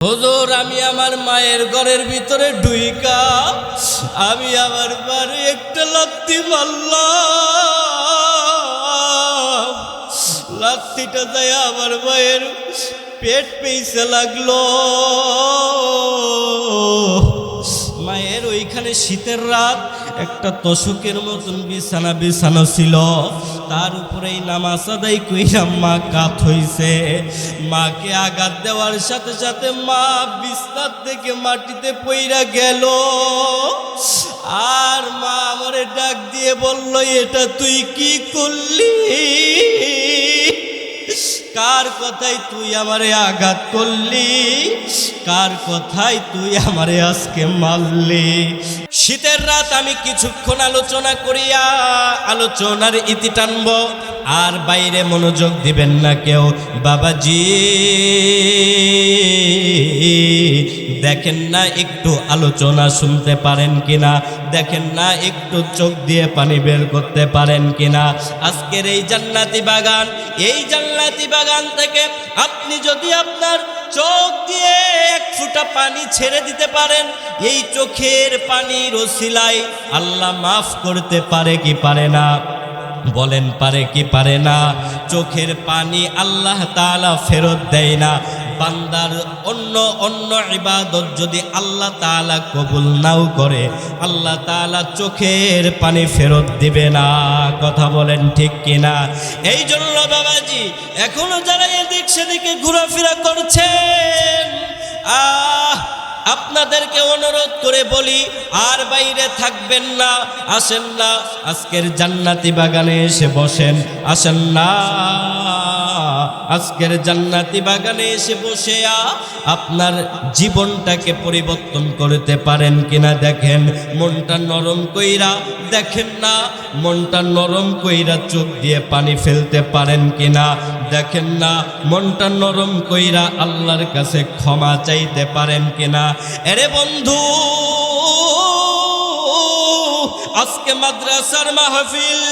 হুজুর আমি আমার মায়ের ঘরের ভিতরে ঢুইকা আমি আমার বাড়ি একটা লাথি মারলাম। লাথিটা যায় আমার মায়ের পেট পেইছে লাগলো। মায়ের ওইখানে শীতের রাত, একটা তোষকের মতন বিছানা ছিল, তার উপরেই নামাজ আদায় কইরা মা কাত হইছে। মাকে আঘাত দেওয়ার সাথে সাথে মা বিছানা থেকে মাটিতে পইরা গেল। আর মা আমারে ডাক দিয়ে বলল, এটা তুই কি করলি? কার কথায় তুই আমারে আঘাত করলি? কার কথায় তুই আমারে আজকে মারলি? শীতের রাত আমি কিছুক্ষণ আলোচনা করিয়া আলোচনার ইতি টানব, আর বাইরে মনোযোগ দিবেন না কেউ। বাবাজি দেখেন না একটু আলোচনা শুনতে পারেন কিনা, দেখেন না একটু চোখ দিয়ে পানি বের করতে পারেন কিনা। আজকের এই জান্নাতি বাগান, এই জান্নাতি বাগান থেকে আপনি যদি আপনার চোখ দিয়ে এক ফোঁটা পানি ছেড়ে দিতে পারেন, এই চোখের পানির ওসিলায় আল্লাহ মাফ করতে পারে কি পারে না? বলেন পারে কি পারে না? চোখের পানি আল্লাহ তাআলা ফেরত দেয় না। বান্দার অন্য ইবাদত যদি আল্লাহ তাআলা কবুল নাও করে, আল্লাহ তাআলা চোখের পানি ফেরত দিবে না। কথা বলেন ঠিক কিনা? এই জন্য বাবাজি এখনো যারা এদিক সেদিকে ঘোরাফেরা করছেন, আপনাদেরকে অনুরোধ করে বলি, আর বাইরে থাকবেন না, আসেন না, আজকের জান্নাতি বাগানে এসে বসেন। আসেন না, আজকের জান্নাতি বাগানে এসে বসে আপনার জীবনটাকে পরিবর্তন করতে পারেন কিনা দেখেন। মনটা নরম কইরা দেখেন না, মনটা নরম কইরা চোখ দিয়ে পানি ফেলতে পারেন কিনা দেখেন না। মনটা নরম কইরা আল্লাহর কাছে ক্ষমা চাইতে পারেন কিনা। আরে বন্ধু, আজকে মাদ্রাসার মাহফিল,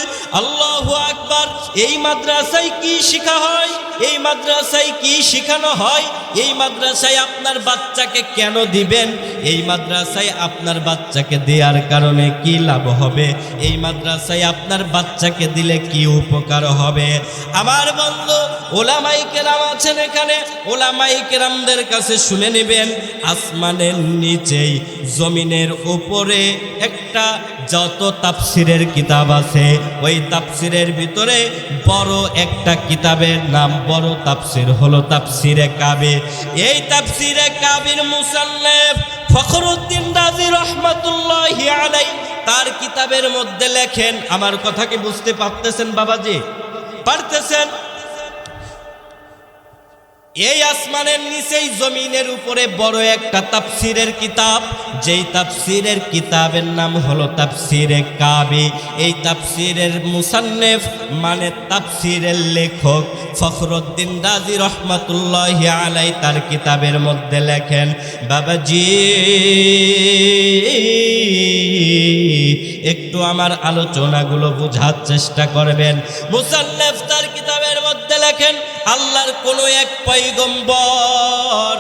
আল্লাহু আকবার। এই মাদ্রাসায় কি শিখা হয়? এই মাদ্রাসায় কি শিখানো হয়? এই মাদ্রাসায় আপনার বাচ্চাকে কেন দিবেন? এই মাদ্রাসায় আপনার বাচ্চাকে দেওয়ার কারণে কি লাভ হবে? এই মাদ্রাসায় আপনার বাচ্চাকে দিলে কি উপকার হবে? আমার বন্ধু ওলামায়ে কেরাম আছেন এখানে, ওলামায়ে কেরামদের কাছে শুনে নেবেন। আসমানের নিচেই জমিনের উপরে একটা যত তাফসিরের কিতাব আছে, ওই তাফসিরের ভিতরে বড় একটা কিতাবের নাম, বড় তাফসির হলো তাফসিরে কাবি। এই তাফসিরে কাবির মুসান্নিফ ফখরুদ্দীন রাজি রহমাতুল্লাহি আলাইহি তার কিতাবের মধ্যে লেখেন, আমার কথা কি বুঝতে পারতেছেন বাবাজি? পারতেছেন? এই আসমানের নিচেই জমিনের উপরে বড় একটা তাফসিরের কিতাব, যেই তাফসিরের কিতাবের নাম হলো তাফসিরে কাবি। এই তাফসিরের মুসান্নিফ মানে তাফসিরের লেখক ফখরুদ্দীন রাজি রহমাতুল্লাহি আলাইহি তার কিতাবের মধ্যে লেখেন, বাবাজি একটু আমার আলোচনাগুলো বোঝার চেষ্টা করবেন। মুসান্নিফ তার কিতাবের মধ্যে লেখেন, আল্লাহর কোন এক পয়গম্বর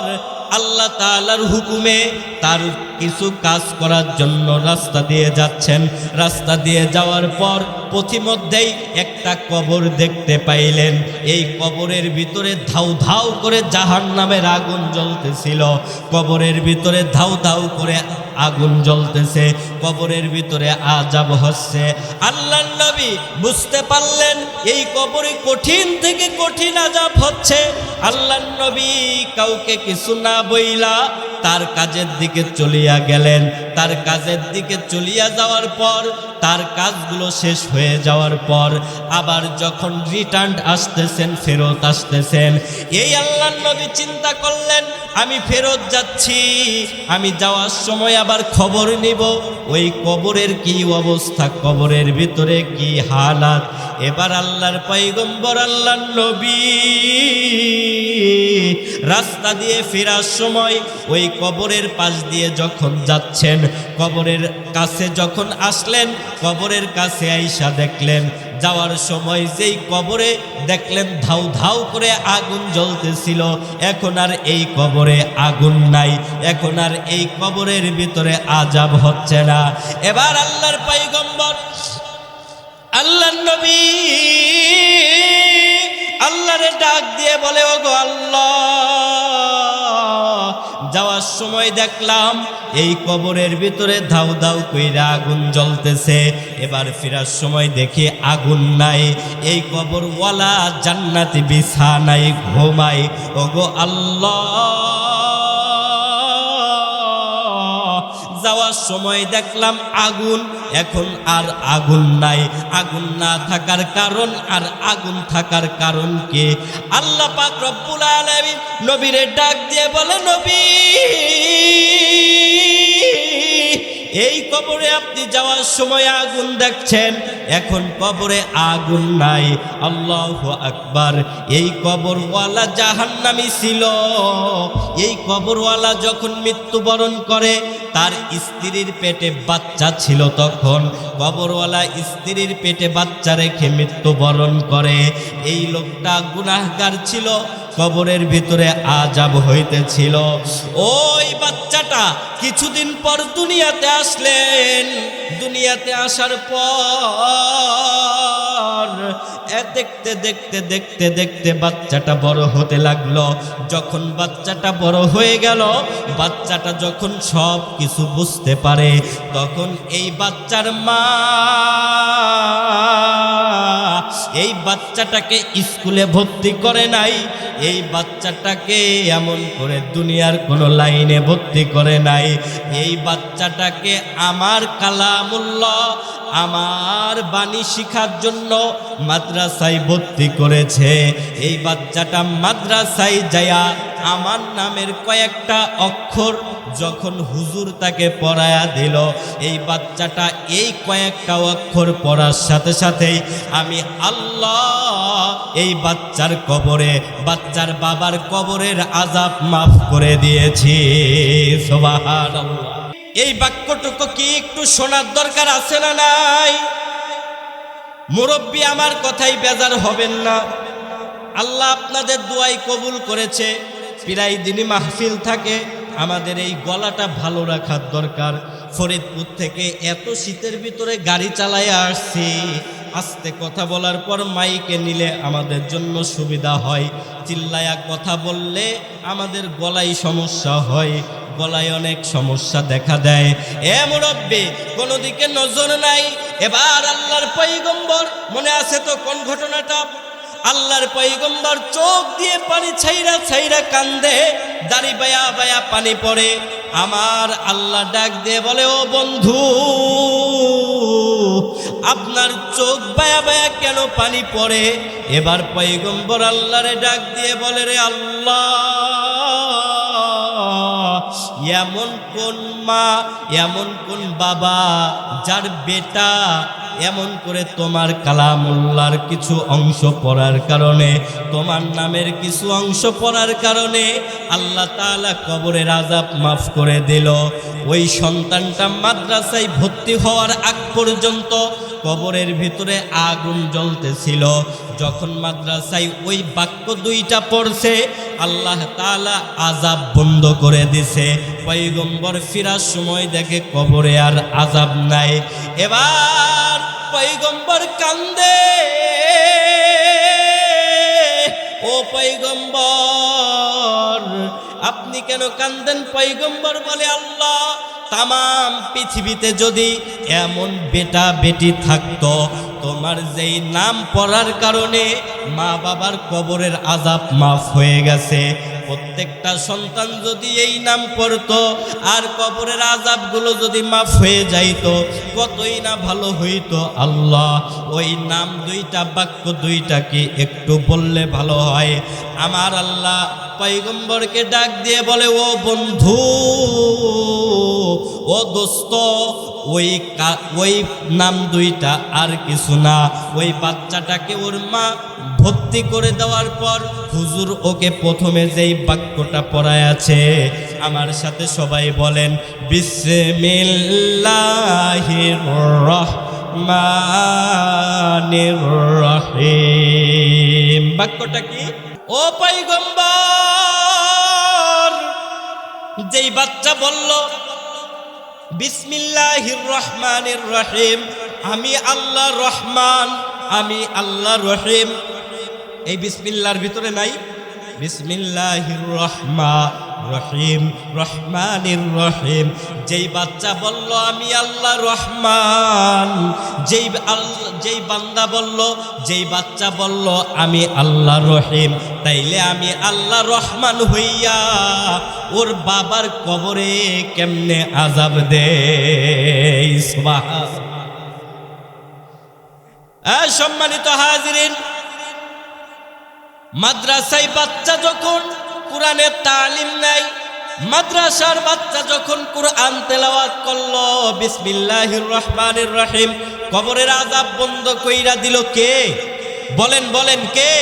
আল্লাহ তাআলার হুকুমে তার কিছু কাজ করার জন্য রাস্তা দিয়ে যাচ্ছেন। রাস্তা দিয়ে যাওয়ার পর পথিমধ্যেই একটা কবর দেখতে পাইলেন। এই কবরের ভিতরে ধাউ ধাউ করে জাহান্নামের আগুন জ্বলতেছিল। কবরের ভিতরে ধাউ ধাউ করে আগুন জ্বলতেছে, কবরের ভিতরে আযাব হচ্ছে। আল্লাহর নবী বুঝতে পারলেন এই কবরে কঠিন থেকে কঠিন আযাব হচ্ছে। আল্লাহর নবী কাউকে কিছু না বইলা তার কাজের দিকে চলিয়া গেলেন। তার কাজের দিকে চলিয়া যাওয়ার পর, তার কাজগুলো শেষ হয়ে যাওয়ার পর আবার যখন রিটার্ন আসতেছেন, ফেরত আসতেছেন, এই আল্লাহর নবী চিন্তা করলেন, আমি ফেরত যাচ্ছি, আমি যাওয়ার সময় আবার খবর নিব ওই কবরের কি অবস্থা, কবরের ভিতরে কি হালাত। এবার আল্লাহর পয়গম্বর আল্লাহর নবী রাস্তা দিয়ে ফেরার সময় ওই কবরের পাশ দিয়ে যখন যাচ্ছেন, কবরের কাছে যখন আসলেন, কবরের কাছে আইসা দেখলেন যাওয়ার সময় যেই কবরে দেখলেন ধাউ ধাউ করে আগুন জ্বলতেছিল। এখন আর এই কবরে আগুন নাই, এখন আর এই কবরের ভিতরে আযাব হচ্ছে না। এবার আল্লাহর পয়গম্বর, আল্লাহর নবী আল্লাহরে ডাক দিয়ে বলে, ওগো আল্লাহ, যাওয়ার সময় দেখলাম এই কবরের ভিতরে ধাউ ধাউ কইরা আগুন জ্বলতেছে, এবার ফেরার সময় দেখি আগুন নাই, এই কবরওয়ালা জান্নাতি বিছানায় ঘুমায়। ওগো আল্লাহ, যাওয়ার সময় দেখলাম আগুন, এখন আর আগুন নাই। আগুন না থাকার কারণ আর আগুন থাকার কারণ কি? আল্লাহ পাক রব্বুল আলামিন নবীরে ডাক দিয়ে বলে, নবী, এই কবরে আপনি যাওয়ার সময় আগুন দেখছেন, এখন কবরে আগুন নাই। আল্লাহু আকবার। এই কবরওয়ালা জাহান্নামী ছিল। এই কবরওয়ালা যখন মৃত্যুবরণ করে, তার স্ত্রীর পেটে বাচ্চা ছিল, তখন কবরওয়ালা স্ত্রীর পেটে বাচ্চা রেখে মৃত্যুবরণ করে। এই লোকটা গুনাহগার ছিল, কবরের ভিতরে আযাব হইতেছিল। ওই বাচ্চাটা কিছুদিন পর দুনিয়াতে আসলেন। দুনিয়াতে আসার পর দেখতে দেখতে দেখতে দেখতে বাচ্চাটা বড় হতে লাগলো। যখন বাচ্চাটা বড় হয়ে গেল, বাচ্চাটা যখন সব কিছু বুঝতে পারে, তখন এই বাচ্চার মা এই বাচ্চাটাকে স্কুলে ভর্তি করে নাই, এই বাচ্চাটাকে এমন করে দুনিয়ার কোনো লাইনে ভর্তি করে নাই। এই বাচ্চাটাকে আমার কালামুল্লাহ, আমার বাণী শিখার জন্য মাদ্রাসায় ভর্তি করেছে। এই বাচ্চাটা মাদ্রাসায় যায়া আমার নামের কয়েকটা অক্ষর যখন হুজুর তাকে পড়ায়া দিল, এই বাচ্চাটা এই কয়েকটা অক্ষর পড়ার সাথে সাথেই আমি আল্লাহ এই বাচ্চার কবরে, বাচ্চার বাবার কবরের আযাব মাফ করে দিয়েছি। সুবহানাল্লাহ। এই বাক্যটুকু কি একটু শোনার দরকার আছে না নাই? মুরব্বী, আমার কথাই বেজার হবেন না। আল্লাহ আপনাদের দোয়াই কবুল করেছে। প্রায় দিনই মাহফিল থাকে, আমাদের এই গলাটা ভালো রাখার দরকার। ফরিদপুর থেকে এত শীতের ভিতরে গাড়ি চালায় আসছি, আস্তে কথা বলার পর মাইকে নিলে আমাদের জন্য সুবিধা হয়। চিল্লায়া কথা বললে আমাদের গলায় সমস্যা হয়, গলায় অনেক সমস্যা দেখা দেয়। এ মুরব্বী, কোনো দিকে নজর নাই। এবার আল্লাহর পয়গম্বর, মনে আছে তো কোন ঘটনাটা? আল্লাহর পয়গম্বর চোখ দিয়ে পানি ছাইরা ছাইরা কান্দে, দাড়ি বায়া বায়া পানি পড়ে। আমার আল্লাহ ডাক দিয়ে বলে, ও বন্ধু, আপনার চোখ বায়া বায়া কেন পানি পড়ে? এবার পয়গম্বর আল্লাহরে ডাক দিয়ে বলে, রে আল্লাহ, এমন কোন মা, এমন কোন বাবা যার বেটা এমন করে তোমার কালামুল্লাহর কিছু অংশ পড়ার কারণে, তোমার নামের কিছু অংশ পড়ার কারণে আল্লাহ তাআলা কবরের আযাব মাফ করে দিল। ওই সন্তানটা মাদ্রাসায় ভর্তি হওয়ার আগ পর্যন্ত কবরের ভিতরে আগুন জ্বলতেছিল। যখন মাদ্রাসায় ওই বাক্য দুইটা পড়ছে, আল্লাহ তাআলা আযাব বন্ধ করে দিছে। পয়গম্বর ফিরার সময় দেখে কবরে আর আযাব নাই। এবার পয়গম্বর কান্দে। ও পয়গম্বর, আপনি কেন কান্দেন? পয়গম্বর বলে, আল্লাহ, তামাম পৃথিবীতে যদি এমন বেটা বেটি থাকতো, তোমার যেই নাম পড়ার কারণে মা বাবার কবরের আযাব মাফ হয়ে গেছে, প্রত্যেকটা সন্তান যদি এই নাম পড়তো আর কবরের আযাবগুলো যদি মাফ হয়ে যাইতো, কতই না ভালো হইতো। আল্লাহ, ওই নাম দুইটা, বাক্য দুইটা কি একটু বললে ভালো হয়। আমার আল্লাহ পয়গম্বরকে ডাক দিয়ে বলে, ও বন্ধু, ও দোস্ত, ওই নাম দুইটা আর কিছু না। ওই বাচ্চাটাকে ওর মা ভর্তি করে দেওয়ার পর হুজুর ওকে প্রথমে যেই বাক্যটা পড়ায় আছে, আমার সাথে সবাই বলেন, বিসমিল্লাহির রহমানির রহিম। বাক্যটা কি? ও পয়গম্বর, যেই বাচ্চা বলল বিসমিল্লাহির রহমানির রহিম, আমি আল্লাহ রহমান, আমি আল্লাহ রহিম, এই বিসমিল্লাহর ভিতরে নাই বিসমিল্লাহির রহমানির রহিম, রহমানির রহিম। যেই বাচ্চা বলল আমি আল্লাহ রহমান, যেই বান্দা বলল, যেই বাচ্চা বলল আমি আল্লাহ রহিম, তাইলে আমি আল্লাহ রহমান হইয়া ওর বাবার কবরে কেমনে আযাব দেই? সুবহানাল্লাহ। সম্মানিত হাজিরিন, মাদ্রাসায় বাচ্চা যখন কোরআনের তালিম নেয়, মাদ্রাসার বাচ্চা যখন কোরআন তেলাওয়াত করলো বিসমিল্লাহির রহমানির রহিম, কবরের আযাব বন্ধ কইরা দিল কে? বলেন বলেন কে?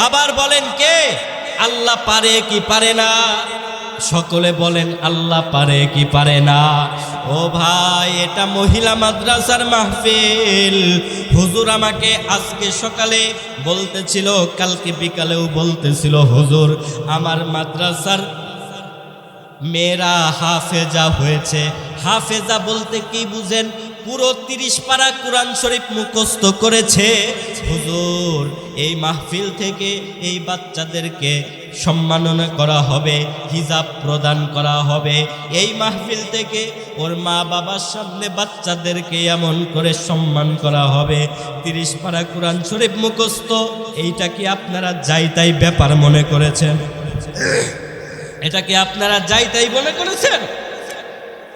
আবার বলেন কে? আল্লাহ পারে কি পারে না? সকলে বলেন আল্লাহ পারে কি পারে না? ও ভাই, এটা মহিলা মাদ্রাসার মাহফিল। হুজুর আমাকে আজকে সকালে বলতেছিল, কালকে বিকালেও বলতেছিল, হুজুর আমার মাদ্রাসার মেয়েরা হাফেজা হয়েছে। হাফেজা বলতে কি বুঝেন? পুরো 30 পারা কোরআন শরীফ মুখস্থ করেছে। হুজুর, এই মাহফিল থেকে এই বাচ্চাদেরকে সম্মাননা করা হবে, হিজাব প্রদান করা হবে। এই মাহফিল থেকে ওর মা বাবার সামনে বাচ্চাদেরকে এমন করে সম্মান করা হবে। 30 পারা কোরআন শরীফ মুখস্থ, এইটা কি আপনারা যাই তাই ব্যাপার মনে করেছেন? এটা কি আপনারা যাই তাই মনে করেছেন?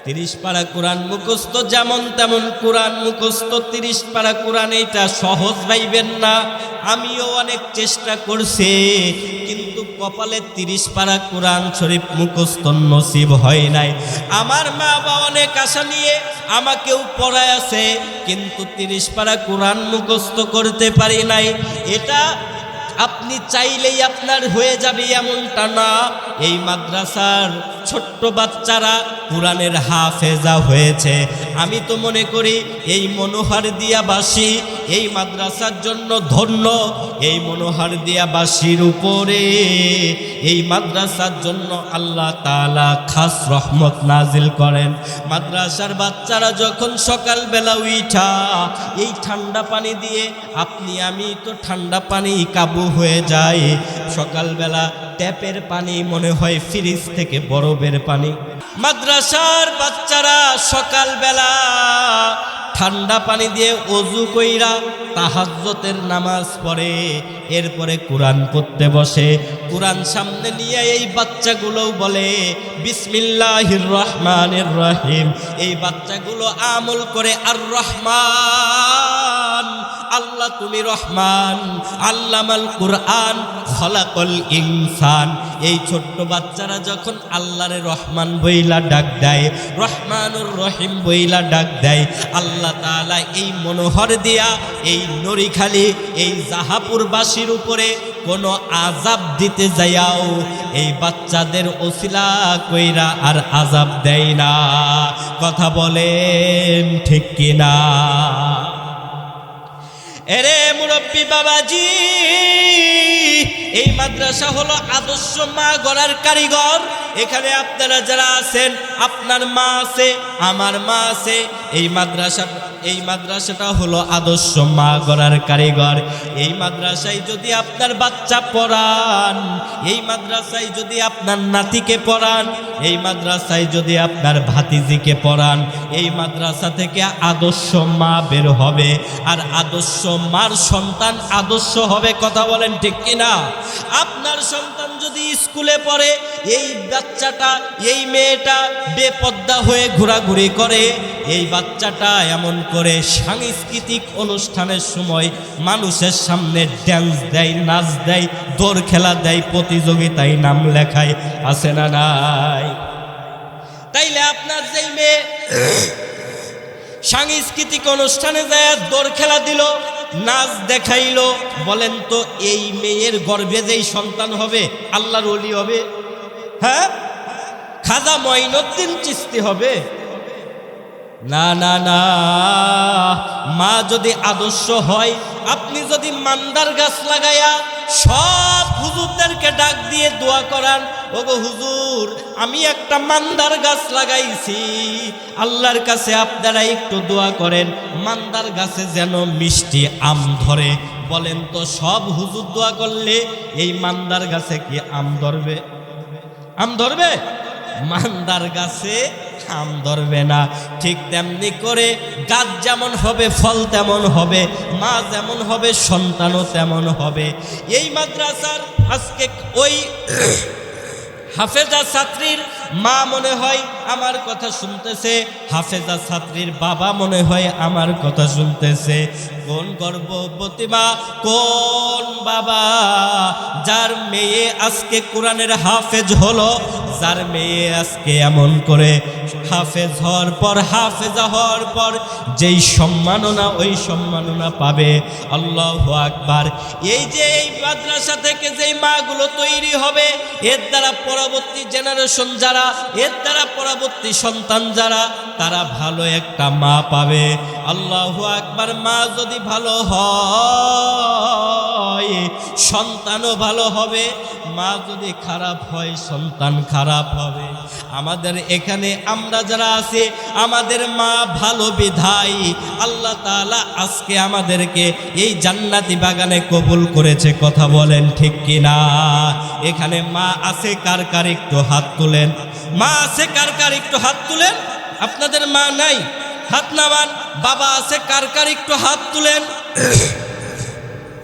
30 পারা কোরআন মুখস্থ, যেমন তেমন কোরআন মুখস্থ। 30 পারা কোরআন এটা সহজ ভাইবেন না। আমিও অনেক চেষ্টা করছি, কিন্তু কপালে 30 পারা কোরআন শরীফ মুখস্থ নসিব হয় নাই। আমার মা বাবা অনেক আশা নিয়ে আমাকেও পড়ায় আছে, কিন্তু 30 পারা কোরআন মুখস্থ করতে পারি নাই। এটা আপনি চাইলেই আপনার হয়ে যাবে এমনটা না। এই মাদ্রাসার ছোট্ট বাচ্চারা কোরআনের হাফেজা হয়েছে। আমি তো মনে করি এই মনোহারদিয়াবাসী এই মাদ্রাসার জন্য ধন্য। এই মনোহারদিয়াবাসীর উপরে এই মাদ্রাসার জন্য আল্লাহ তাআলা খাস রহমত নাজিল করেন। মাদ্রাসার বাচ্চারা যখন সকালবেলা উঠা এই ঠান্ডা পানি দিয়ে, আপনি আমি তো ঠান্ডা পানি কাবু হয়ে যায়। সকালবেলা ট্যাপের পানি মনে হয় ফ্রিজ থেকে বরফের পানি। মাদ্রাসার বাচ্চারা সকালবেলা ঠান্ডা পানি দিয়ে ওযু কইরা তাহাজ্জুদের নামাজ পড়ে, এরপরে কোরআন পড়তে বসে। কোরআন সামনে নিয়ে এই বাচ্চাগুলোও বলে বিসমিল্লাহির রহমানির রহিম। এই বাচ্চাগুলো আমল করে আর রহমান, আল্লাহ তুমি রহমান, আল্লামাল কুরআন খলাকল ইনসান। এই ছোট্ট বাচ্চারা যখন আল্লাহরে রহমান বইলা ডাক দেয়, রহমানুর রহিম বইলা ডাক দেয়, আল্লাহ তাআলা এই মনোহর দিয়া এই নরিখালি এই জাহাপুরবাসীর উপরে কোনো আযাব দিতে যাইয়াও এই বাচ্চাদের ওসিলা কইরা আর আযাব দেয় না। কথা বলেন ঠিক কিনা? এরে মুরব্বী বাবাজি, এই মাদ্রাসা হলো আদর্শ মা গড়ার কারিগর। এখানে আপনারা যারা আছেন, আপনার মা আছে, আমার মা আছে। এই মাদ্রাসাটা হলো আদর্শ মা গড়ার কারিগর। এই মাদ্রাসায় যদি আপনার বাচ্চা পড়ান, এই মাদ্রাসায় যদি আপনার নাতিকে পড়ান, এই মাদ্রাসায় যদি আপনার ভাতিজিকে পড়ান, এই মাদ্রাসা থেকে আদর্শ মা বের হবে, আর আদর্শ মার সন্তান আদর্শ হবে। কথা বলেন ঠিক কিনা? আপনার সন্তান যদি স্কুলে পড়ে, এই বাচ্চাটা, এই মেয়েটা বেপর্দা হয়ে ঘোরাঘুরি করে, এই বাচ্চাটা এমন করে সাংস্কৃতিক অনুষ্ঠানের সময় মানুষের সামনে ড্যান্স দেয়, নাচ দেয়, দৌড় খেলা দেয়, প্রতিযোগিতায় নাম লেখায়, আছে না নাই? তাইলে আপনার যেই মেয়ে সাংস্কৃতিক অনুষ্ঠানে যায় দৌড় খেলা দিল, নাচ দেখাইলো, বলেন তো এই মেয়ের গর্ভে যেই সন্তান হবে আল্লাহর ওলি হবে? হ্যাঁ, খাজা মঈনুদ্দিন চিশতি হবে? না না না, মা যদি আদর্শ হয়, আপনি যদি মান্দার গাছ লাগাইয়া সব হুজুরদেরকে ডাক দিয়ে দোয়া করান, ওগো হুজুর আমি একটা মান্দার গাছ লাগাইছি, আল্লাহর কাছে আপনারা একটু দোয়া করেন মান্দার গাছে যেন মিষ্টি আম ধরে। বলেন তো সব হুজুর দোয়া করলে এই মান্দার গাছে কি আম ধরবে? আম ধরবে? মান্দার গাছে আম ধরবে না। ঠিক তেমনি করে গাছ যেমন হবে ফল তেমন হবে, মা যেমন হবে সন্তানও তেমন হবে। এই মাদ্রাসার আজকে ওই হাফেজা ছাত্রীর মা মনে হয় আমার কথা শুনতেছে, হাফেজা ছাত্রীর বাবা মনে হয় আমার কথা শুনতেছে। কোন গর্ভবতী মা, কোন বাবা যার মেয়ে আজকে কোরআনের হাফেজ হলো, যার মেয়ে আজকে এমন করে হাফেজ হওয়ার পর হাফেজা হওয়ার পর যেই সম্মাননা ওই সম্মাননা পাবে। আল্লাহু আকবার। এই যে এই মাদ্রাসা থেকে যেই মাগুলো তৈরি হবে, এর দ্বারা পরবর্তী জেনারেশন যারা, এর দ্বারা পরবর্তী সন্তান যারা, তারা ভালো একটা মা পাবে। আল্লাহু আকবার। মা যদি ভালো হয় সন্তানও ভালো হবে, মা যদি খারাপ হয় সন্তান খারাপ হবে। আমাদের এখানে আমরা যারা আছি আমাদের মা ভালো বিধায় আল্লাহ তাআলা আজকে আমাদেরকে এই জান্নাতি বাগানে কবুল করেছে। কথা বলেন ঠিক কিনা? এখানে মা আছে কার কার একটু হাত তুলেন। মা আছে কার কার একটু হাত তুলেন। আপনাদের মা নাই হাত নামান। বাবা আছে কার কার একটু হাত তুলেন।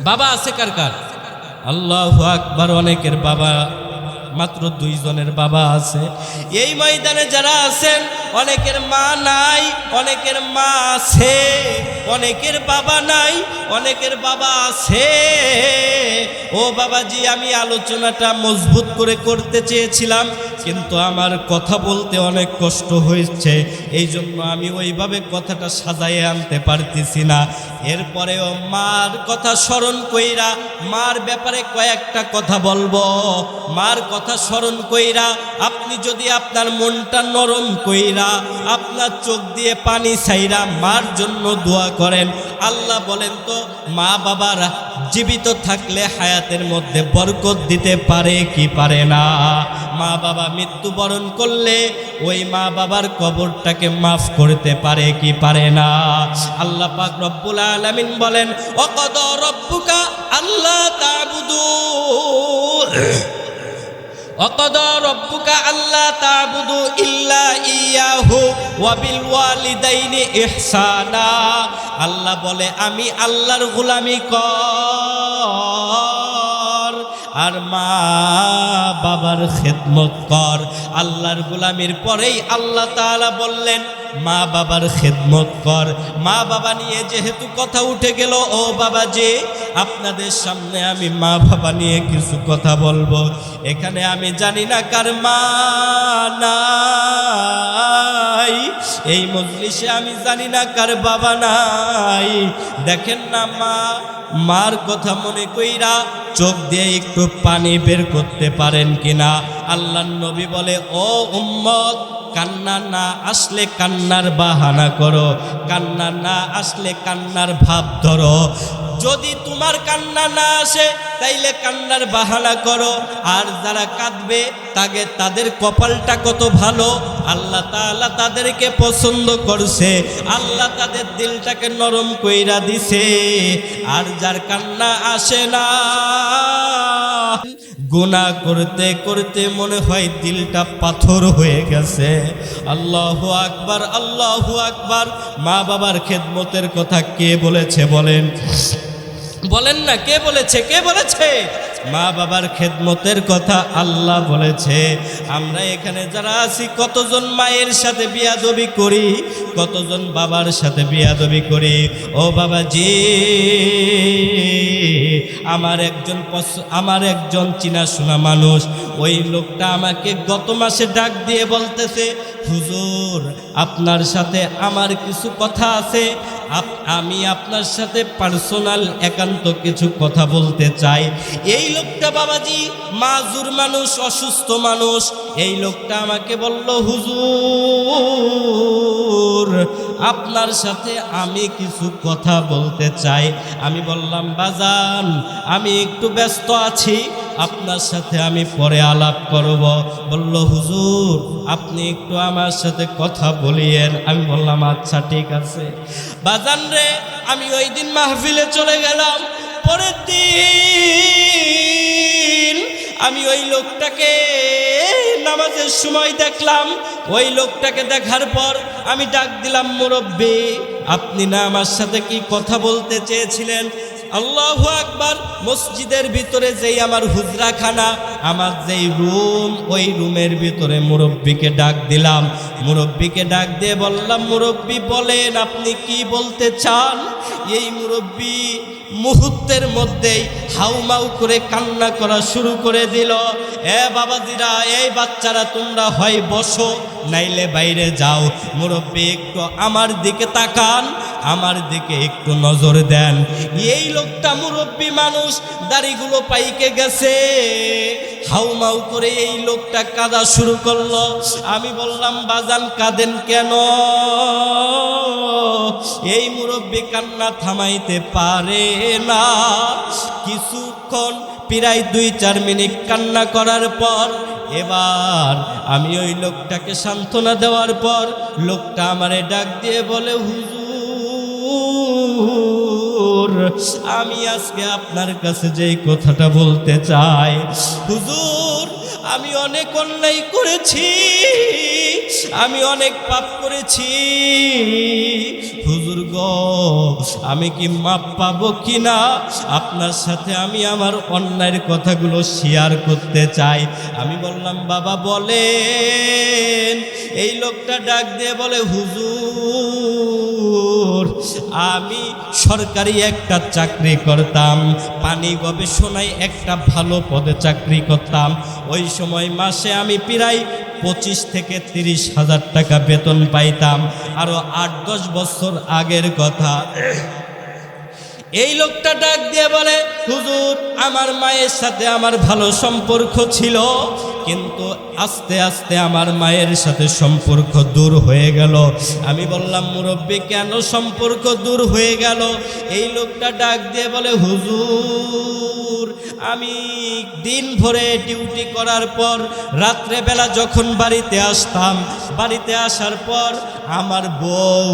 বাবা আছে কার কার? আল্লাহু আকবার। অনেকের বাবা, মাত্র 2 জনের বাবা আছে। এই ময়দানে যারা আছেন অনেকের মা নাই, অনেকের মা আছে, অনেকের বাবা নাই, অনেকের বাবা আছে। ও বাবাজি, আমি আলোচনাটা মজবুত করে করতে চেয়েছিলাম, কিন্তু আমার কথা বলতে অনেক কষ্ট হয়েছে, এই জন্য আমি ওইভাবে কথাটা সাজায়ে আনতে পারতেছি না। এরপরেও মার কথা স্মরণ কইরা মার ব্যাপারে কয়েকটা কথা বলবো। মার কথা স্মরণ কইরা আপনি যদি আপনার মনটা নরম কইরা আপনার চোখ দিয়ে পানি ছাইরা মার জন্য দোয়া করেন, আল্লাহ বলেন তো মা বাবার জীবিত থাকলে হায়াতের মধ্যে বরকত দিতে পারে কি পারে না? মা বাবা মৃত্যুবরণ করলে ওই মা বাবার কবরটাকে মাফ করতে পারে কি পারে না? আল্লাহ পাক রব্বুল আলামিন বলেন, ওয়াকাদা রব্বুকা আল্লা তা'বুদু ওয়াকাদা রব্বুকা আল্লা তা'বুদু ইল্লা ইয়াহু ওয়া বিল ওয়ালিদাইনি ইহসানা। আল্লাহ বলে আমি আল্লাহর গোলামি কর আর মা বাবার খেদমত কর। আল্লাহর গোলামির পরেই আল্লাহ তাআলা বললেন মা বাবার খেদমত কর। মা বাবা নিয়ে যেহেতু কথা উঠে গেল, ও বাবাজি আপনাদের সামনে আমি মা বাবা নিয়ে কিছু কথা বলবো। এখানে আমি জানি না কার মা নাই, এই মজলিসে আমি জানি না কার বাবা নাই। দেখেন না মার কথা মনে কইরা চোখ দিয়ে একটু পানি বের করতে পারেন কিনা? আল্লাহর নবী বলে, ও উম্মত, কান্না না আসলে কান্নার বাহানা করো, কান্না না আসলে কান্নার ভাব ধরো। যদি তোমার কান্না না আসে তাইলে কান্নার বাহানা করো। আর যারা কাঁদবে তাদের কপালটা কত ভালো, আল্লাহ তাআলা তাদেরকে পছন্দ করছে, আল্লাহ তাদের দিলটাকে নরম কইরা দিছে। আর যার কান্না আসে না, গুনাহ করতে করতে মনে হয় দিলটা পাথর হয়ে গেছে। আল্লাহু আকবার, আল্লাহু আকবার। মা বাবার খেদমতের কথা কে বলেছে বলেন? বলেন না, কে বলেছে? কে বলেছে? মা বাবার খেদমতের কথা আল্লাহ বলেছে। আমরা এখানে যারা আছি কতজন মায়ের সাথে বিয়াদবি করি, কতজন বাবার সাথে বিয়াদবি করি। ও বাবাজি, আমার একজন চিনাশোনা মানুষ, ওই লোকটা আমাকে গত মাসে ডাক দিয়ে বলতেছে, হুজুর আপনার সাথে আমার কিছু কথা আছে, আমি আপনার সাথে পার্সোনাল একান্ত কিছু কথা বলতে চাই। এই লোকটা বাবাজি মাজুর মানুষ, অসুস্থ মানুষ। এই লোকটা আমাকে বলল, হুজুর আপনার সাথে আমি কিছু কথা বলতে চাই। আমি বললাম বাজান আমি একটু ব্যস্ত আছি, আপনার সাথে আমি পরে আলাপ করব। বলল হুজুর আপনি একটু আমার সাথে কথা বলিয়েন। আমি বললাম আচ্ছা ঠিক আছে। বাজান রে আমি ওই দিন মাহফিলে চলে গেলাম। পরের দিন আমি ওই লোকটাকে নামাজের সময় দেখলাম। ওই লোকটাকে দেখার পর আমি ডাক দিলাম, মুরব্বি আপনি না আমার সাথে কি কথা বলতে চেয়েছিলেন? আল্লাহু আকবার। মসজিদের ভিতরে যেই আমার হুজরাখানা, আমার যেই রুম, ওই রুমের ভিতরে মুরব্বিকে ডাক দিলাম। মুরব্বিকে ডাক দিয়ে বললাম, মুরব্বি বলেন আপনি কি বলতে চান? এই মুরব্বি মুহূর্তের মধ্যেই হাউমাউ করে কান্না করা শুরু করে দিল। এ বাবাজিরা, এই বাচ্চারা তোমরা হয় বসো নাইলে বাইরে যাও। মুরব্বি একটু আমার দিকে তাকান, আমার দিকে একটু নজর দেন। এই লোকটা মুরব্বি মানুষ, দাড়িগুলো পাইকে গেছে, হাউমাউ করে এই লোকটা কাঁদা শুরু করলো। আমি বললাম বাজান কাঁদেন কেন? এই মুরব্বি কান্না থামাইতে পারে না। কিছুক্ষণ প্রায় 2-4 মিনিট কান্না করার পর এবার আমি ওই লোকটাকে সান্ত্বনা দেওয়ার পর লোকটা আমারে ডাক দিয়ে বলে, হুজুর আমি আজকে আপনার কাছে যেই কথাটা বলতে চাই, হুজুর আমি অনেক অন্যায় করেছি, আমি অনেক পাপ করেছি। হুজুর গো আমি কি মাপ পাবো কিনা? আপনার সাথে আমি আমার অন্যায়ের কথাগুলো শেয়ার করতে চাই। আমি বললাম বাবা বলেন। এই লোকটা ডাক দিয়ে বলে, হুজুর আমি সরকারি একটা চাকরি করতাম, পানি গবেষণায় একটা ভালো পদে চাকরি করতাম। ওই সময় মাসে আমি প্রায় 25 থেকে 30 হাজার টাকা বেতন পাইতাম। আরো 8-10 বছর আগের কথা। এই লোকটা ডাক দিয়ে বলে, হুজুর আমার মায়ের সাথে আমার ভালো সম্পর্ক ছিল, কিন্তু আস্তে আস্তে আমার মায়ের সাথে সম্পর্ক দূর হয়ে গেল। আমি বললাম মুরব্বি কেন সম্পর্ক দূর হয়ে গেল? এই লোকটা ডাক দিয়ে বলে, হুজুর আমি দিন ভরে ডিউটি করার পর রাত্রেবেলা যখন বাড়িতে আসতাম, বাড়িতে আসার পর আমার বউ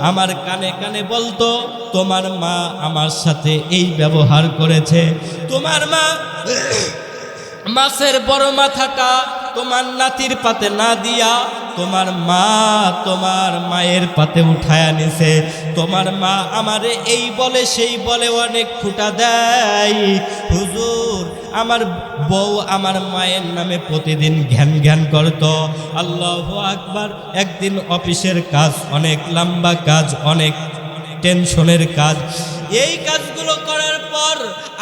আমার কানে কানে বলতো, তোমার মা আমার সাথে এই ব্যবহার করেছে, তোমার মা মাছের বড় মাথাটা তোমার নাতির পাতে না দিয়া তোমার মা তোমার মায়ের পাতে উঠায়া নিছে, তোমার মা আমারে এই বলে সেই বলে অনেক খুঁটা দেয়। হুজুর আমার বউ আমার মায়ের নামে প্রতিদিন ঘ্যান ঘ্যান করত। আল্লাহু আকবার। একদিন অফিসের কাজ, অনেক লম্বা কাজ, অনেক টেনশনের কাজ। এই কাজগুলো করার পর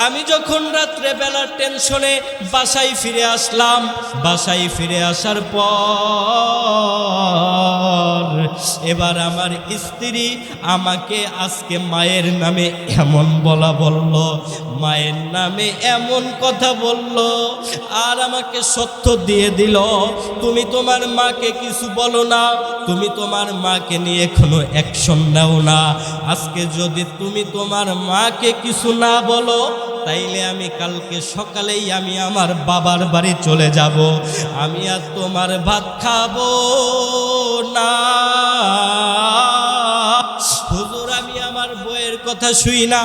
আমি যখন রাত্রে বেলা টেনশনে বাসায় ফিরে আসলাম, বাসায় ফিরে আসার পর এবার আমার স্ত্রী আমাকে আজকে মায়ের নামে এমন বলল, মায়ের নামে এমন কথা বলল, আর আমাকে সত্য দিয়ে দিল, তুমি তোমার মাকে কিছু বলো না, তুমি তোমার মাকে নিয়ে কোনো অ্যাকশন নাও না। আজকে যদি তুমি তোমার মাকে কিছু না বলো তাইলে আমি কালকে সকালেই আমি আমার বাবার বাড়ি চলে যাব, আমি আর তোমার ভাত খাবো না। হুজুর আমি আমার বউয়ের কথা শুই না,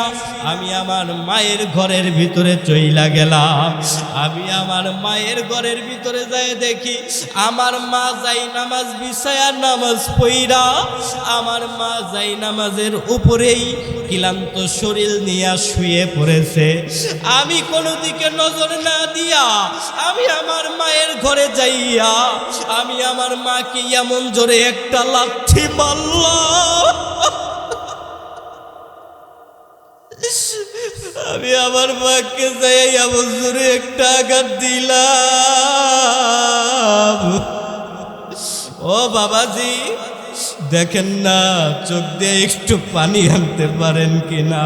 আমি আমার মায়ের ঘরের ভিতরে চইলা গেলাম। আমি আমার মায়ের ঘরের ভিতরে যাই দেখি আমার মা যাই নামাজ বিছায়া নামাজ পইরা, আমার মা যাই নামাজের উপরেই ক্লান্ত শরীর নিয়ে শুয়ে পড়েছে। আমি কোনো দিকে নজর না দিয়া আমি আমার মায়ের ঘরে যাইয়া আমি আমার মাকে এমন জোরে একটা লাথি মারলাম, আমি আমার মাকে যাই এমন জোরে একটা আঘাত দিলাম। ও বাবাজি দেখেন না, চোখ দিয়ে একটু পানি আনতে পারেন কিনা?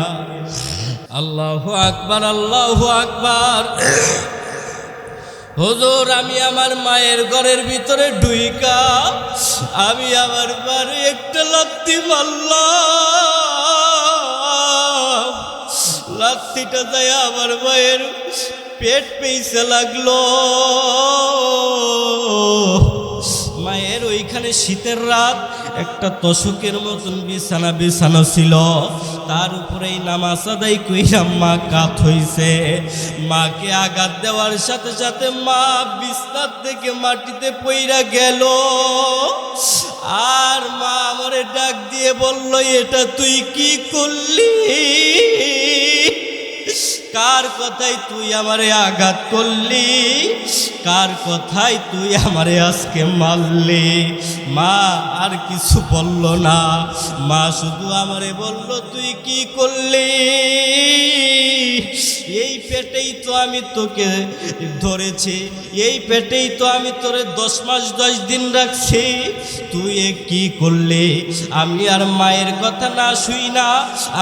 আল্লাহু আকবার, আল্লাহু আকবার। হুজুর আমি আমার মায়ের ঘরের ভিতরে ঢুইকা আমি আমার বারে একটা লাথি মারলাম। লাথিটা যায় আমার মায়ের পেট পেইছে লাগলো। মায়ের ওইখানে শীতের রাত, একটা তোশকের মতন বিছানা ছিল, তার উপরেই নামাজ আদায় কইরা মা কাত হইছে। মাকে আঘাত দেওয়ার সাথে সাথে মা বিছানা থেকে মাটিতে পইরা গেল। আর মা আমারে ডাক দিয়ে বলল, এটা তুই কি করলি? কার কথাই তুই আমারে আঘাত করলি? কার কথাই তুই আমারে আজকে মারলি? মা আর কিছু বলল না। মা শুধু আমারে বলল, তুই কি করলি? এই পেটেই তো আমি তোকে ধরেছি, এই পেটেই তো আমি তোরে 10 মাস 10 দিন রাখছি, তুই কি করলি? আমি আর মায়ের কথা না শুই না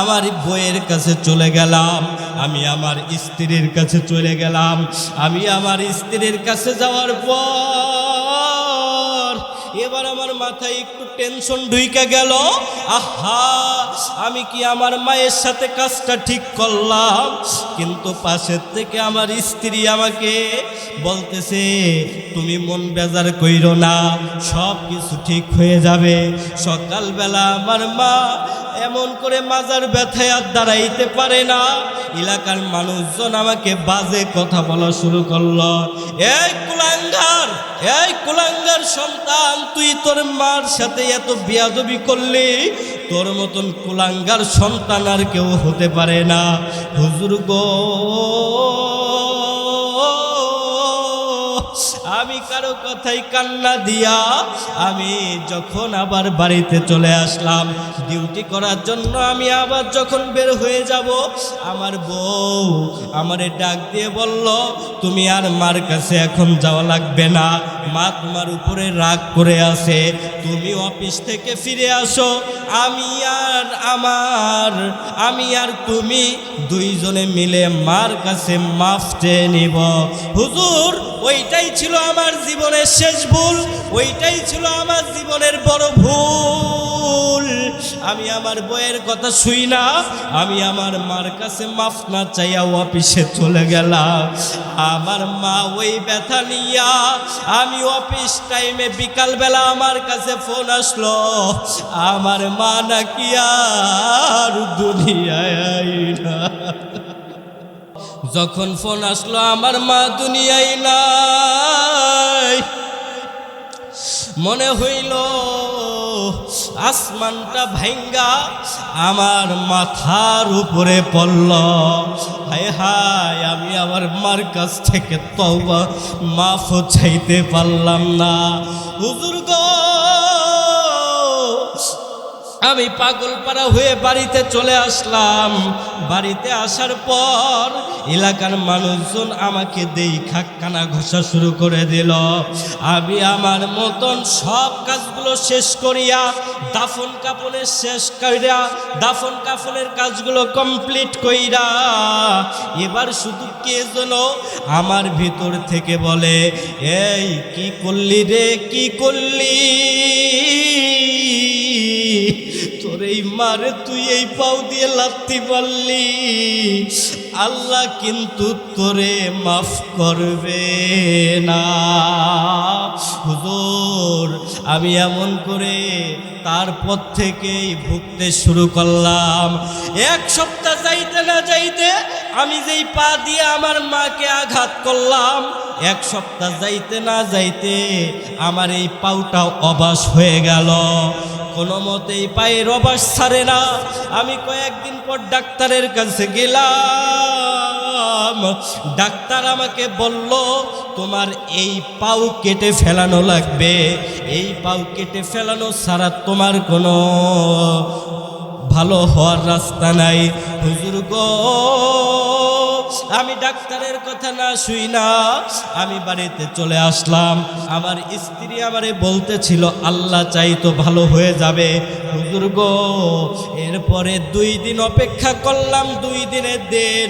আমার বউয়ের কাছে চলে গেলাম, আমি আমার স্ত্রীর কাছে চলে গেলাম। আমি আমার স্ত্রীর কাছে যাওয়ার পর এবার আমার মাথায় একটু টেনশন ঢুইকা গেল। আহা, আমি কি আমার মায়ের সাথে কাজটা ঠিক করলাম? কিন্তু পাশের থেকে আমার স্ত্রী আমাকে বলতেছে, তুমি মন বেজার কইরো না, সব কিছু ঠিক হয়ে যাবে। সকালবেলা আমার মা এমন করে মাজার ব্যথায় আর দাঁড়াইতে পারে না। এলাকার মানুষজন আমাকে বাজে কথা বলা শুরু করলো। এই কুলাঙ্গার সন্তান, তুই তোর মার সাথে এত বেয়াদবি করলি, তোর মতন কুলাঙ্গার সন্তান আর কেউ হতে পারে না। হুজুর গো, আমি কারো কথাই কান্না দিয়া আমি যখন আবার বাড়িতে চলে আসলাম ডিউটি করার জন্য, আমি আবার যখন বের হয়ে যাব, আমার বউ আমারে ডাক দিয়ে বলল, তুমি আর মার কাছে এখন যাওয়া লাগবে না, মা তোমার উপরে রাগ করে আছে, তুমি অফিস থেকে ফিরে আসো, আমি আর তুমি দুইজনে মিলে মার কাছে মাফ চেয়ে নিব। হুজুর, ওইটাই ছিল আমার জীবনের শেষ ভুল, ওইটাই ছিল আমার জীবনের বড় ভুল। আমি আমার বউয়ের কথা শুই না, আমি আমার মার কাছে মাফ না চাইয়া অফিসে চলে গেলাম। আমার মা ওই ব্যথা নিয়া, আমি অফিস টাইমে বিকালবেলা আমার কাছে ফোন আসলো, আমার মা নাকি আর দুনিয়ায় না। যখন ফোন আসলো আমার মা দুনিয়ায় নাই, মনে হইল আসমানটা ভাঙ্গা আমার মাথার উপরে পড়ল। হায় হায়, আমি আমার মার কাছ থেকে তওবা মাফ চাইতে পারলাম না। হুজুর গো, আমি পাগলপাড়া হয়ে বাড়িতে চলে আসলাম। বাড়িতে আসার পর এলাকার মানুষজন আমাকে দেখা কানা ঘষা শুরু করে দিল। আমি আমার মতন সব কাজগুলো শেষ করিয়া দাফন কাফনের কাজগুলো কমপ্লিট কইরা এবার শুধু কে যেন আমার ভিতর থেকে বলে, এই কি করলি রে, কি করলি? তোর এই মারে তুই এই পাও দিয়ে লাথি মারলি, আল্লাহ কিন্তু তোরে মাফ করবে না। হুজুর, আমি এমন করে তারপর থেকেই ভুগতে শুরু করলাম। 1 সপ্তাহ যাইতে না যাইতে আমি যেই পা দিয়ে আমার মাকে আঘাত করলাম, 1 সপ্তাহ যাইতে না যাইতে আমার এই পাউটা অবাস হয়ে গেল। কোনো মতেই পায়ের অবাস ছাড়ে না। আমি কয়েকদিন পর ডাক্তারের কাছে গেলাম। ডাক্তার আমাকে বলল, তোমার এই পাও কেটে ফেলানো লাগবে, এই পাও কেটে ফেলানো ছাড়া তোমার কোনো ভালো হওয়ার রাস্তা নাই। হুজুর গো, আমি ডাক্তারের কথা না শুই না আমি বাড়িতে চলে আসলাম। আমার স্ত্রী আমারে বলতেছিল, আল্লাহ চাই তো ভালো হয়ে যাবে। হুজুর গো, এরপরে 2 দিন অপেক্ষা করলাম। 2 দিনের দিন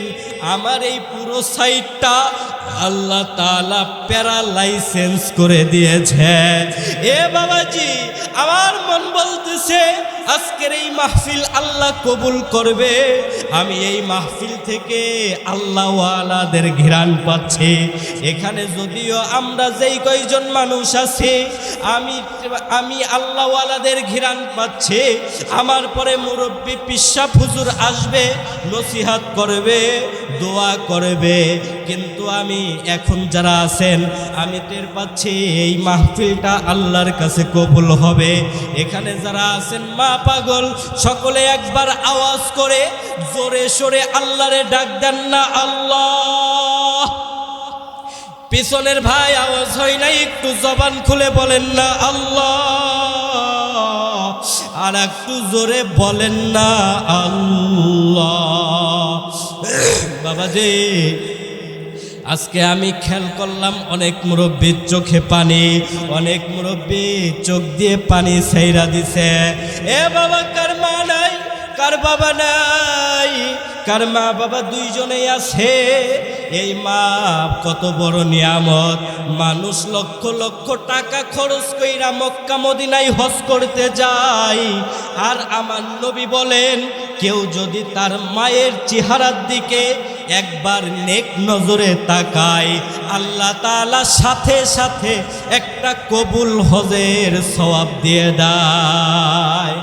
আমার এই পুরো সাইডটা আল্লাহ তাআলা প্যারালাইসেন্স করে দিয়েছে। এ বাবাজি, আমার মন বলতেছে আজকের এই মাহফিল আল্লাহ কবুল করবে। আমি এই মাহফিল থেকে আল্লাহওয়ালাদের ঘিরান পাচ্ছি। এখানে যদিও আমরা যেই কয়জন মানুষ আছি, আমি আল্লাহওয়ালাদের ঘিরান পাচ্ছি। আমার পরে মুরব্বী পিসা হুজুর আসবে, নসিহত করবে, দোয়া করবে, কিন্তু আমি এখন যারা আছেন আমি টের পাচ্ছি এই মাহফিলটা আল্লাহর কাছে কবুল হবে। এখানে যারা আছেন মা পাগল, সকলে একবার আওয়াজ করে জোরে সোরে আল্লাহরে ডাক দেন না আল্লাহ। পিছনের ভাই আওয়াজ হয় নাই, একটু জবান খুলে বলেন না আল্লাহ। আর একটু জোরে বলেন না আল্লাহ। বাবাজি, আজকে আমি খেয়াল করলাম অনেক মুরব্বীর চোখে পানি, অনেক মুরব্বী চোখ দিয়ে পানি ছাইরা দিছে। এ বাবা, কার মা নাই, কার বাবা নাই, কার মা বাবা দুইজনেই আছে। এই মা কত বড় নিয়ামত। মানুষ লক্ষ লক্ষ টাকা খরচ কইরা মক্কা মদিনায় হজ করতে যায়, আর আমার নবী বলেন কেউ যদি তার মায়ের চেহারার দিকে একবার নেক নজরে তাকায়, আল্লাহ তাআলা সাথে সাথে একটা কবুল হজের সওয়াব দিয়ে দেয়।